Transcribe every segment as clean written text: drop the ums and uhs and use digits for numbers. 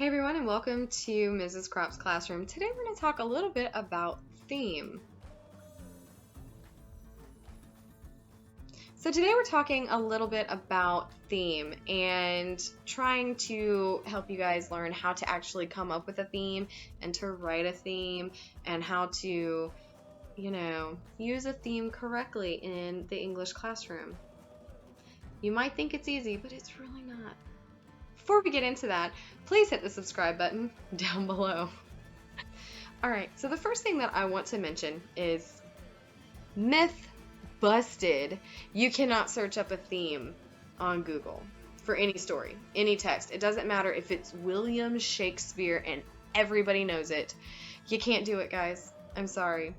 Hey everyone, and welcome to Mrs. Crop's Classroom. Today we're going to talk a little bit about theme. So today we're talking a little bit about theme and trying to help you guys learn how to actually come up with a theme and to write a theme and how to, use a theme correctly in the English classroom. You might think it's easy, but it's really not. Before we get into that, please hit the subscribe button down below. Alright, so the first thing that I want to mention is myth busted. You cannot search up a theme on Google for any story, any text. It doesn't matter if it's William Shakespeare and everybody knows it. You can't do it, guys. I'm sorry.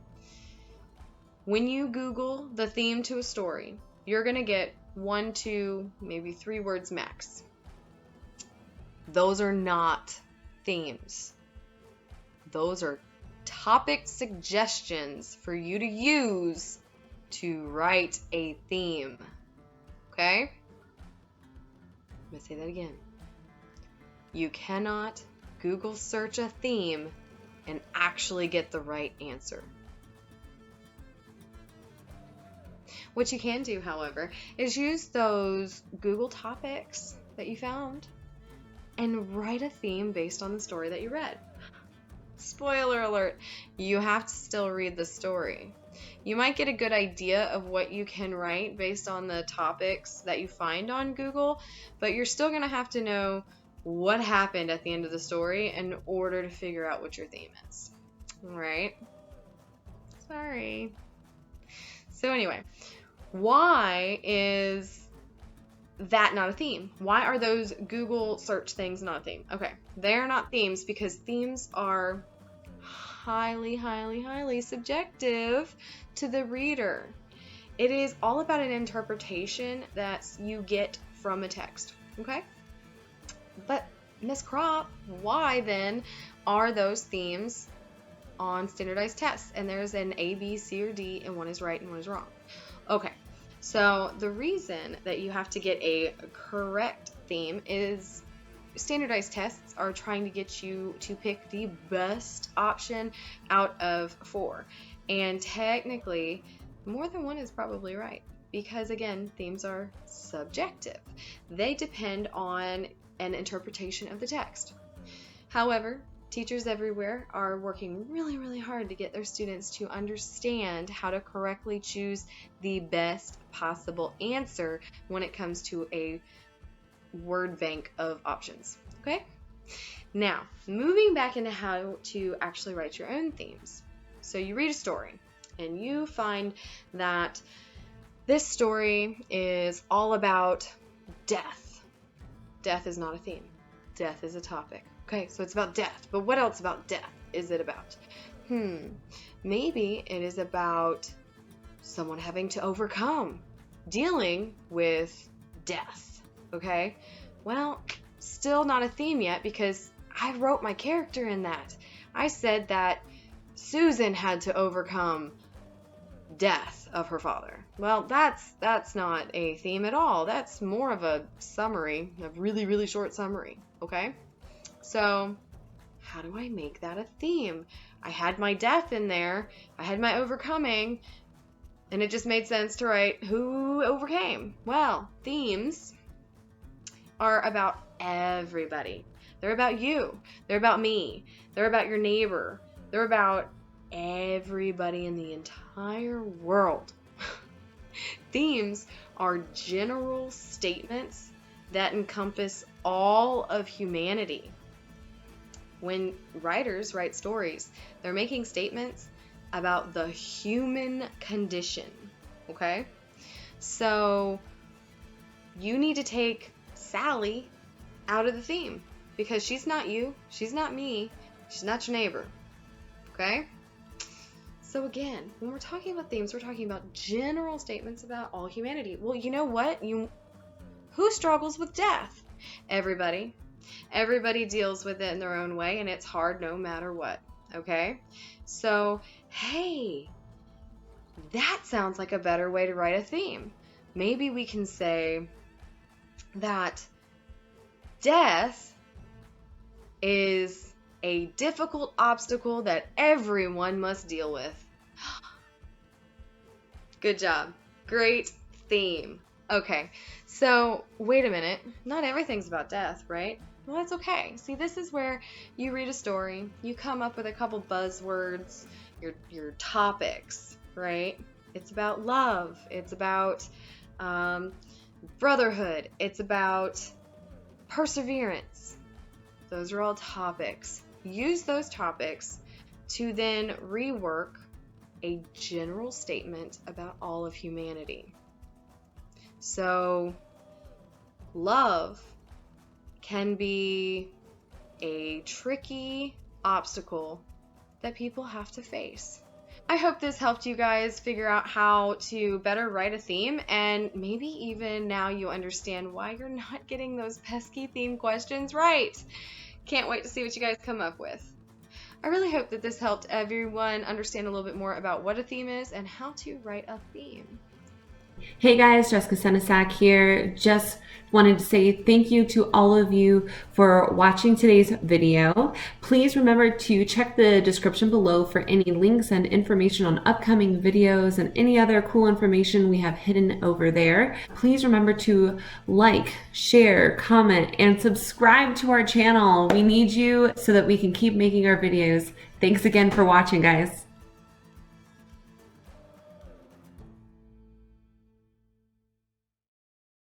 When you Google the theme to a story, you're going to get 1, 2, maybe 3 words max. Those are not themes. Those are topic suggestions for you to use to write a theme. Okay? I'm going to say that again. You cannot Google search a theme and actually get the right answer. What you can do, however, is use those Google topics that you found and write a theme based on the story that you read. Spoiler alert, you have to still read the story. You might get a good idea of what you can write based on the topics that you find on Google, but you're still going to have to know what happened at the end of the story in order to figure out what your theme is. Alright? Sorry. So anyway, why is that not a theme? Why are those Google search things not a theme? Okay, they're not themes because themes are highly subjective to the reader. It is all about an interpretation that you get from a text, okay? But Miss Crop, why then are those themes on standardized tests? And there's an A, B, C, or D, and one is right and one is wrong. Okay. So the reason that you have to get a correct theme is standardized tests are trying to get you to pick the best option out of 4. And technically, more than one is probably right because, again, themes are subjective. They depend on an interpretation of the text. However, teachers everywhere are working really hard to get their students to understand how to correctly choose the best possible answer when it comes to a word bank of options. Okay? Now, moving back into how to actually write your own themes. So you read a story and you find that this story is all about death. Death is not a theme. Death is a topic. Okay, so it's about death, but what else about death is it about? Maybe it is about someone having to overcome dealing with death, okay? Well, still not a theme yet because I wrote my character in that. I said that Susan had to overcome death of her father. Well, that's not a theme at all. That's more of a summary, a really short summary, okay? So, how do I make that a theme? I had my death in there, I had my overcoming, and it just made sense to write who overcame. Well, themes are about everybody. They're about you. They're about me. They're about your neighbor. They're about everybody in the entire world. Themes are general statements that encompass all of humanity. When writers write stories, they're making statements about the human condition, okay? So you need to take Sally out of the theme because she's not you, she's not me, she's not your neighbor, okay? So again, when we're talking about themes, we're talking about general statements about all humanity. Well, you know what? Who struggles with death? Everybody. Everybody deals with it in their own way, and it's hard no matter what, okay? So, hey, that sounds like a better way to write a theme. Maybe we can say that death is a difficult obstacle that everyone must deal with. Good job. Great theme. Okay, so wait a minute. Not everything's about death, right? Well, that's okay. See, this is where you read a story, you come up with a couple buzzwords, your topics, right? It's about love. It's about brotherhood. It's about perseverance. Those are all topics. Use those topics to then rework a general statement about all of humanity. So, love can be a tricky obstacle that people have to face. I hope this helped you guys figure out how to better write a theme, and maybe even now you understand why you're not getting those pesky theme questions right. Can't wait to see what you guys come up with. I really hope that this helped everyone understand a little bit more about what a theme is and how to write a theme. Hey guys, Jessica Senesac here. Just wanted to say thank you to all of you for watching today's video. Please remember to check the description below for any links and information on upcoming videos and any other cool information we have hidden over there. Please remember to like, share, comment, and subscribe to our channel. We need you so that we can keep making our videos. Thanks again for watching, guys.